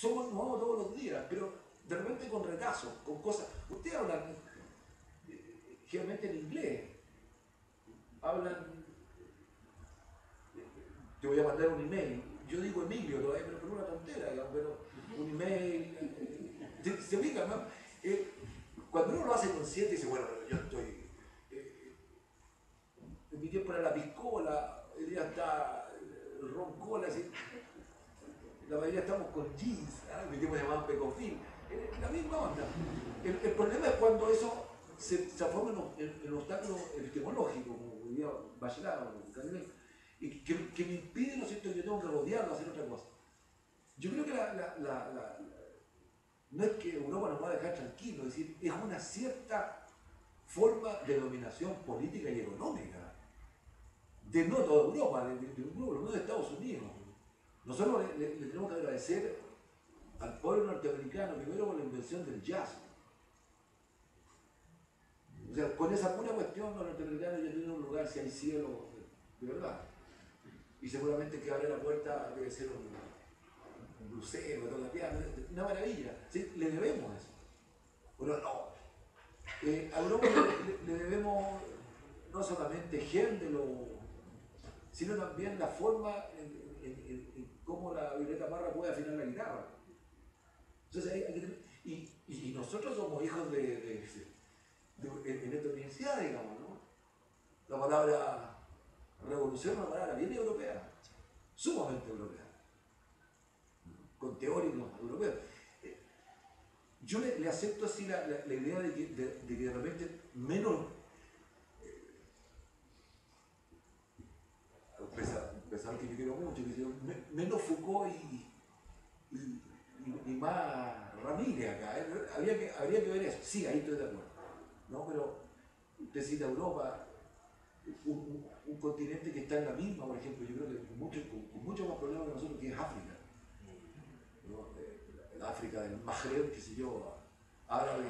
somos, nos vamos todos los días, pero de repente con retraso, con cosas. Ustedes hablan generalmente en inglés, hablan, te voy a mandar un email, yo digo Emilio todavía, pero por una tontera, digamos, pero un email, se ubica, ¿no? Cuando uno lo hace consciente, dice, bueno, yo estoy, en mi tiempo era la piscola, hoy día está el ron cola, así, la mayoría estamos con jeans, ¿eh? Mi tiempo se llamaban pecofil, la misma onda. El problema es cuando eso se transforma en un obstáculo epistemológico, como diría Bachelard o Canelé, y que me impide, ¿no es cierto?, que yo tengo que rodearlo a hacer otra cosa. Yo creo que no es que Europa nos va a dejar tranquilos, es decir, es una cierta forma de dominación política y económica de no toda Europa, de un grupo de Estados Unidos. Nosotros le tenemos que agradecer al pueblo norteamericano primero por la invención del jazz. O sea, con esa pura cuestión los norteamericanos ya tienen un lugar si hay cielo, de verdad. Y seguramente que abre la puerta debe ser un blusero, toda la piano, una maravilla. ¿Sí? Le debemos eso. Bueno, no. A Europa le debemos no solamente Händel, sino también la forma en cómo la Violeta Parra puede afinar la guitarra. Entonces, y nosotros somos hijos en esta universidad, digamos, ¿no? La palabra revolución es una palabra bien europea, sumamente europea, con teóricos europeos. Yo le acepto así la idea de que de repente menos, pensar que yo quiero mucho, menos Foucault y más Ramírez acá. Habría que ver eso. Sí, ahí estoy de acuerdo. ¿No? Pero usted cita Europa, un continente que está en la misma, por ejemplo, yo creo que con mucho más problemas que nosotros, que es África. ¿No? El África del Magreb, qué sé yo, árabe,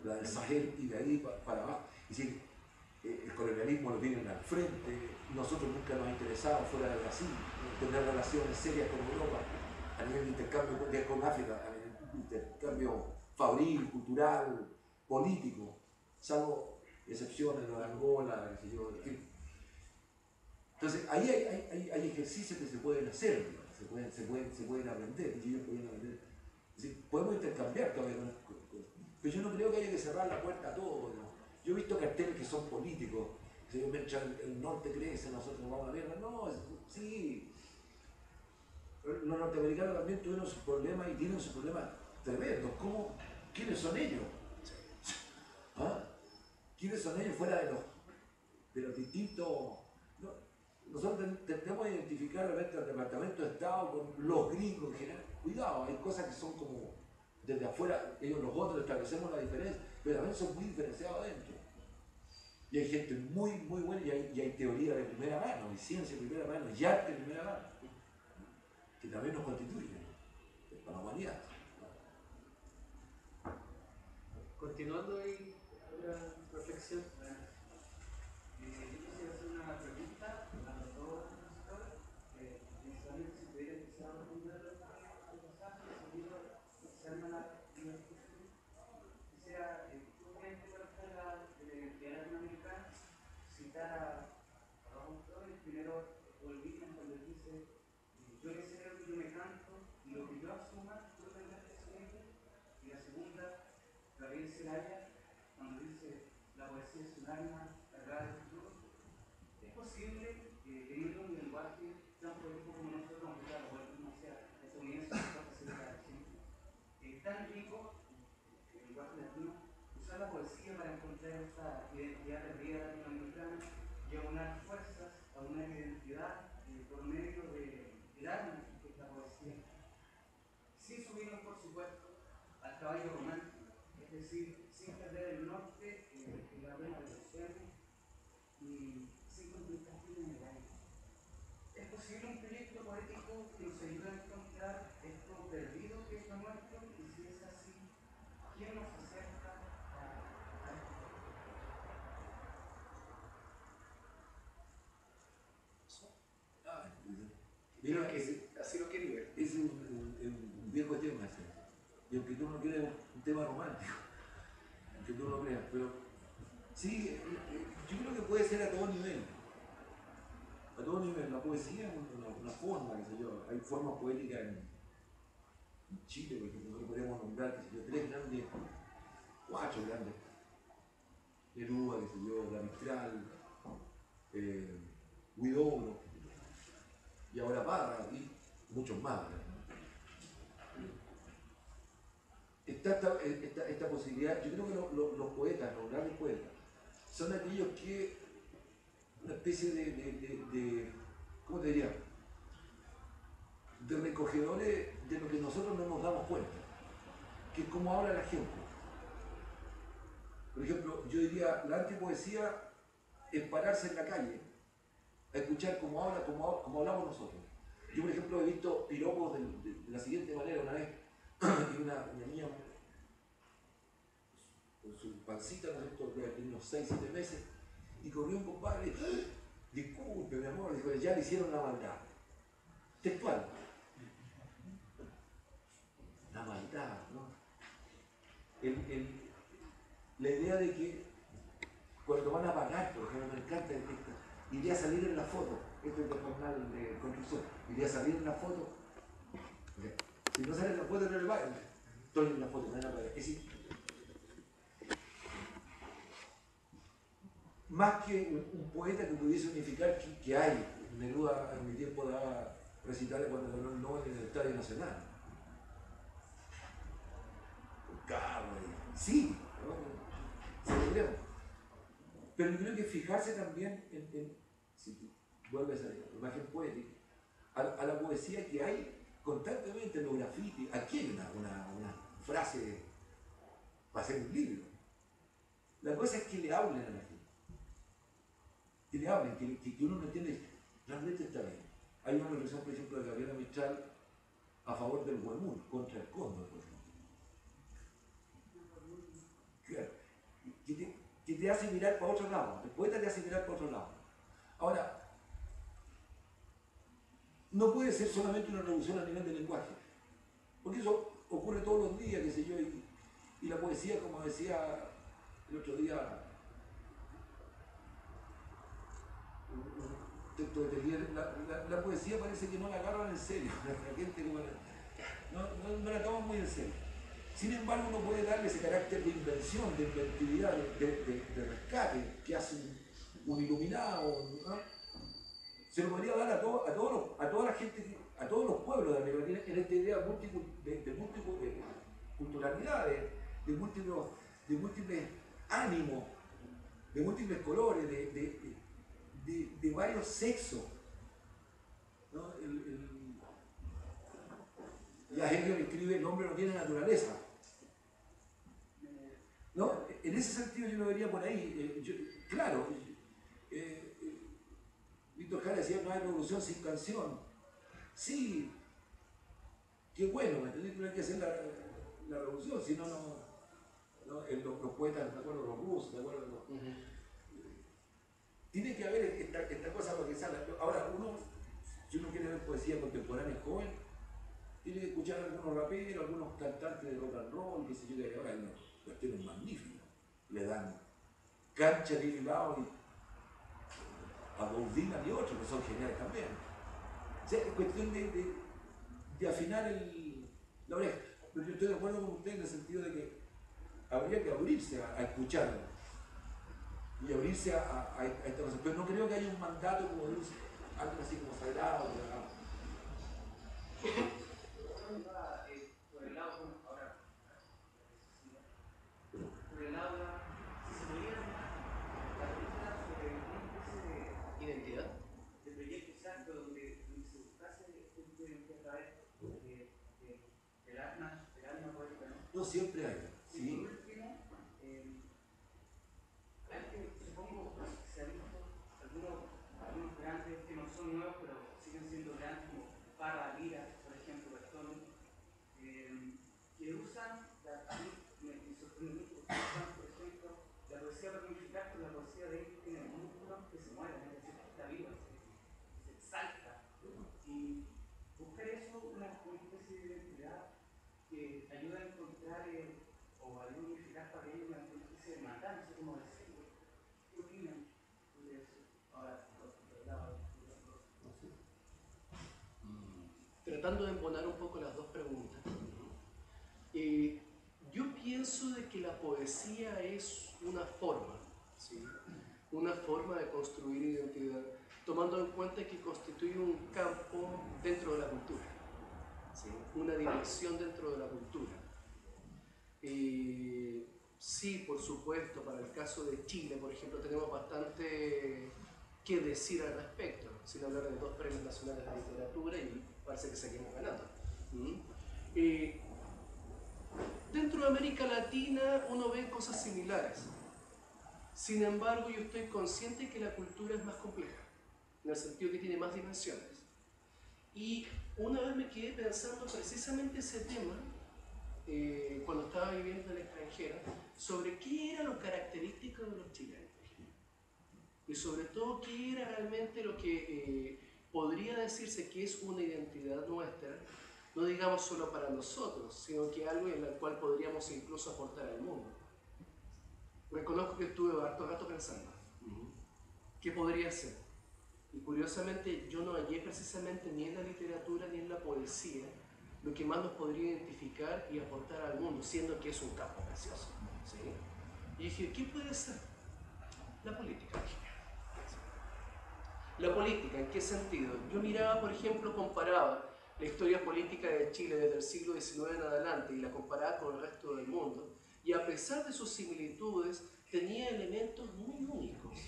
la del Sahel y de ahí para abajo. Es decir, el colonialismo lo tienen al frente, nosotros nunca nos ha interesado fuera de Brasil tener relaciones serias con Europa a nivel de intercambio con África, a nivel de intercambio fabril, cultural, político, salvo excepciones, lo de Angola, qué sé yo, en fin. Entonces, ahí hay ejercicios que se pueden hacer, se pueden aprender, y ellos pueden aprender. Es decir, podemos intercambiar todavía pero yo no creo que haya que cerrar la puerta a todo. ¿No? Yo he visto carteles que son políticos, mientras el norte crece, nosotros nos vamos a la mierda. No, sí. Los norteamericanos también tuvieron sus problemas y tienen sus problemas tremendos. ¿Quiénes son ellos? ¿Ah? ¿Quiénes son ellos fuera de los distintos? No, nosotros tendemos a identificar realmente al Departamento de Estado con los gringos en general. Cuidado, hay cosas que son como desde afuera, ellos nosotros establecemos la diferencia, pero también son muy diferenciados adentro. Y hay gente muy, muy buena y hay teoría de primera mano, y ciencia de primera mano, y arte de primera mano, que también nos constituyen para la humanidad. Continuando ahí, otra reflexión. Yo quisiera hacer una pregunta a los dos profesores, principalmente si pudiera empezar a responder el pasaje, seguido se arma la discusión. Quisiera, justamente para esta de la identidad latinoamericana, citar a dos autores. Primero, Olviden cuando dice: yo le celebro y yo me canto, y lo que yo asuma, yo tendré que asumirlo. Y la segunda, Gabriel Celaya, cuando dice: la poesía es un arma cargada de futuro. Es posible, teniendo un lenguaje tan poético como nosotros, aunque claro, volvemos hacia estadounidense, tan rico, el lenguaje latino, usar la poesía para encontrar esta identidad perdida latinoamericana y aunar fuerzas a una identidad por medio del arma que es la poesía, sin subirnos, por supuesto, al caballo romántico, es decir, sin perder el norte en la arena del océano y sin complicaciones en el aire. ¿Es posible un proyecto poético que nos ayude a encontrar esto perdido que es lo nuestro? Y si es así, ¿quién nos acerca a esto? Mira, así lo quería ver. Es un viejo tema ese. Y aunque tú no quieras un tema romántico, aunque tú no creas, pero sí, yo creo que puede ser a todo nivel. A todo nivel, la poesía es una forma, qué sé yo. Hay formas poéticas en Chile, por ejemplo, nosotros podríamos nombrar, qué sé yo, cuatro grandes. Neruda, qué sé yo, La Mistral, Huidobro, y ahora Parra, y muchos más. Está esta posibilidad, yo creo que los poetas, los grandes poetas, son aquellos que, una especie de ¿cómo te diría? De recogedores de lo que nosotros no nos damos cuenta, que es cómo habla la gente. Por ejemplo, yo diría, la antipoesía es pararse en la calle a escuchar cómo hablamos nosotros. Yo, por ejemplo, he visto piropos de la siguiente manera. Una vez, una niña con su pancita, ¿no es cierto?, de unos 6, 7 meses, y corrió un compadre, disculpe, mi amor, dijo, ya le hicieron la maldad. Textual. La maldad, ¿no? La idea de que cuando van a pagar, por ejemplo, me encanta esto, iría a salir en la foto, esto es de jornal de construcción, iría a salir en la foto, okay. Si no sale en la foto no le pagan, estoy en la foto, me van a pagar. Es decir, más que un poeta que pudiese unificar que hay, Neruda en mi tiempo daba recitales cuando ganó el Nobel en el Estadio Nacional. Sí, ¿no? Celebremos. Pero yo creo que fijarse también si tú vuelves a la imagen poética, a la poesía que hay constantemente en los grafitis. Aquí hay una frase para hacer un libro. La cosa es que le hablen a la gente. Que le hablen, que uno no entiende, realmente está bien. Hay una reflexión, por ejemplo, de Gabriela Mistral a favor del huemul, contra el cóndor, por ejemplo. Que te hace mirar para otro lado. El poeta te hace mirar para otro lado. Ahora, no puede ser solamente una revolución a nivel del lenguaje, porque eso ocurre todos los días, qué sé yo, y la poesía, como decía el otro día un texto de Tellier, la poesía parece que no la agarran en serio, la gente no la toman muy en serio. Sin embargo, uno puede darle ese carácter de invención, de inventividad, de rescate que hace un iluminado, ¿no? Se lo podría dar a toda la gente, a todos los pueblos de América Latina en esta idea de multiculturalidad, de múltiples ánimos, de múltiples colores, de varios sexos, ¿no? La Hegel escribe: el hombre no tiene naturaleza. ¿No? En ese sentido yo lo vería por ahí. Claro, Víctor Jara decía: no hay revolución sin canción. Sí, qué bueno, ¿me entendés? No hay que hacer la revolución, si no, los poetas, de acuerdo, los rusos, de acuerdo. Tiene que haber esta cosa para que salga. Ahora, si uno quiere ver poesía contemporánea joven, tiene que escuchar a algunos raperos, algunos cantantes de rock and roll, qué sé yo, que ahora hay unos cuestiones magníficas. Le dan cancha de lado a Bob Dylan y otros que son geniales también. O sea, es cuestión de afinar la oreja. Pero yo estoy de acuerdo con usted en el sentido de que habría que abrirse a escucharlo y abrirse a esta cosa. Pero no creo que haya un mandato como de algo así como sagrado. Por el lado, ahora, por el lado, si se pudiera la película sobre una especie de identidad, de proyecto exacto donde se buscase este tipo de identidad a través del alma poética, ¿no? No siempre hay. Sí. Y por último, hay que, supongo, se han visto algunos grandes que no son nuevos, pero siguen siendo grandes, como Parra, Lira, por ejemplo, Gastón, que usan me sorprende mucho, usan, por ejemplo, la poesía para unificar, pero la poesía de ellos tiene músculos que se mueven, es decir, está viva, se exalta. Y buscar eso, una especie de identidad, que ayuda a encontrar o a unificar para ellos una especie de matanza, como decirlo. ¿Qué opinan de eso? Ahora, Tratando de embonar un poco las dos preguntas. Yo pienso de que la poesía es una forma, ¿sí? Una forma de construir identidad, tomando en cuenta que constituye un campo dentro de la cultura, ¿sí? Una dimensión dentro de la cultura. Sí, por supuesto, para el caso de Chile, por ejemplo, tenemos bastante que decir al respecto, sin hablar de 2 premios nacionales de literatura y parece que seguimos ganando. Dentro de América Latina uno ve cosas similares. Sin embargo, yo estoy consciente que la cultura es más compleja, en el sentido que tiene más dimensiones. Y una vez me quedé pensando precisamente ese tema, cuando estaba viviendo en el extranjero, sobre qué era lo característico de los chilenos. Y sobre todo, qué era realmente lo que podría decirse que es una identidad nuestra, no digamos solo para nosotros, sino que algo en el cual podríamos incluso aportar al mundo. Reconozco que estuve harto rato pensando, ¿qué podría ser? Y curiosamente yo no hallé precisamente ni en la literatura ni en la poesía lo que más nos podría identificar y aportar al mundo, siendo que es un campo precioso, ¿sí? Y dije, ¿qué puede ser? La política. La política, ¿en qué sentido? Yo miraba, por ejemplo, comparaba la historia política de Chile desde el siglo XIX en adelante y la comparaba con el resto del mundo, y a pesar de sus similitudes, tenía elementos muy únicos.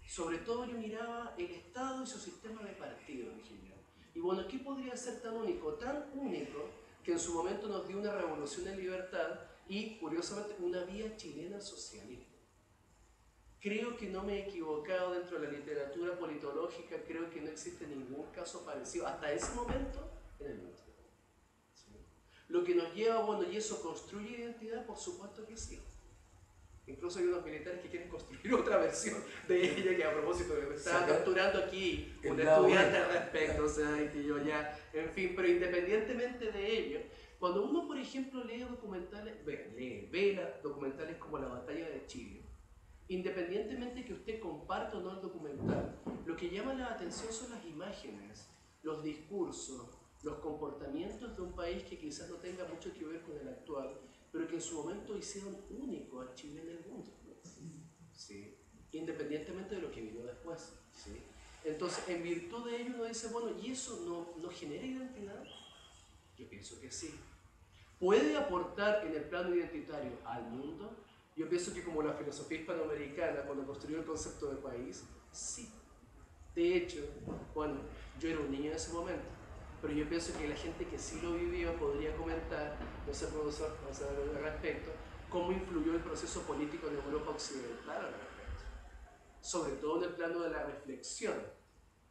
Sobre todo yo miraba el Estado y su sistema de partidos, dije yo. Y bueno, ¿qué podría ser tan único? Tan único que en su momento nos dio una revolución en libertad y, curiosamente, una vía chilena al socialismo. Creo que no me he equivocado dentro de la literatura politológica, creo que no existe ningún caso parecido, hasta ese momento, en el mundo. ¿Sí? Lo que nos lleva, bueno, ¿y eso construye identidad? Por supuesto que sí. Incluso hay unos militares que quieren construir otra versión de ella, que a propósito me estaba capturando aquí un estudiante al respecto, o sea, y que yo ya, en fin, pero independientemente de ello, cuando uno, por ejemplo, lee documentales, ve documentales como La Batalla de Chile, independientemente que usted comparta o no el documental, lo que llama la atención son las imágenes, los discursos, los comportamientos de un país que quizás no tenga mucho que ver con el actual, pero que en su momento hicieron único a Chile en el mundo, ¿sí? Independientemente de lo que vino después, ¿sí? Entonces, en virtud de ello uno dice, bueno, ¿y eso no genera identidad? Yo pienso que sí. ¿Puede aportar en el plano identitario al mundo? Yo pienso que como la filosofía hispanoamericana, cuando construyó el concepto de país, sí. De hecho, bueno, yo era un niño en ese momento, pero yo pienso que la gente que sí lo vivió podría comentar, no sé, profesor, vamos a ver al respecto, cómo influyó el proceso político en Europa Occidental al respecto. Sobre todo en el plano de la reflexión,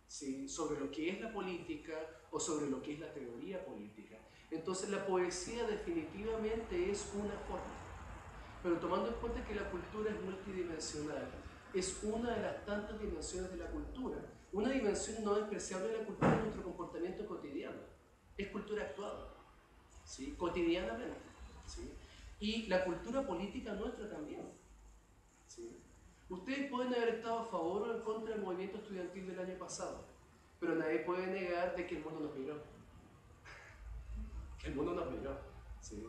¿sí? Sobre lo que es la política o sobre lo que es la teoría política. Entonces la poesía definitivamente es una forma, pero tomando en cuenta que la cultura es multidimensional, es una de las tantas dimensiones de la cultura. Una dimensión no despreciable de la cultura es nuestro comportamiento cotidiano, es cultura actuada, ¿sí? Cotidianamente, ¿sí? Y la cultura política nuestra también, ¿sí? Ustedes pueden haber estado a favor o en contra del movimiento estudiantil del año pasado, pero nadie puede negar de que el mundo nos miró. El mundo nos miró, ¿sí?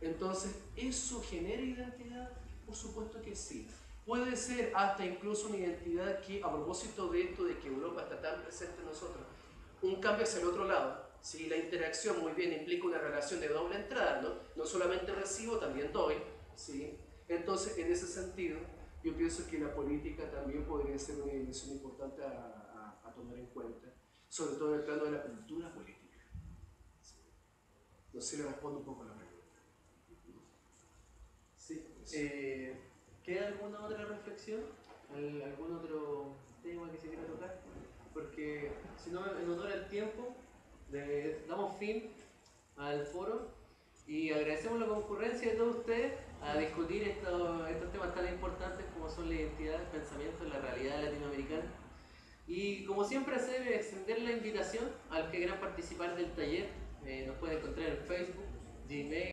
Entonces, ¿eso genera identidad? Por supuesto que sí. Puede ser hasta incluso una identidad que, a propósito de esto de que Europa está tan presente en nosotros, un cambio hacia el otro lado. Si la interacción muy bien implica una relación de doble entrada, ¿no? No solamente recibo, también doy, ¿sí? Entonces, en ese sentido, yo pienso que la política también podría ser una dimensión importante a tomar en cuenta, sobre todo en el plano de la cultura política. ¿Sí? No sé si le respondo un poco a la pregunta. Sí. ¿Queda alguna otra reflexión? ¿Algún otro tema que se quiera tocar? Porque si no, en honor al tiempo, damos fin al foro y agradecemos la concurrencia de todos ustedes a discutir estos temas tan importantes como son la identidad, el pensamiento, la realidad latinoamericana. Y como siempre se debe extender la invitación al que quieran participar del taller. Nos pueden encontrar en Facebook, Dime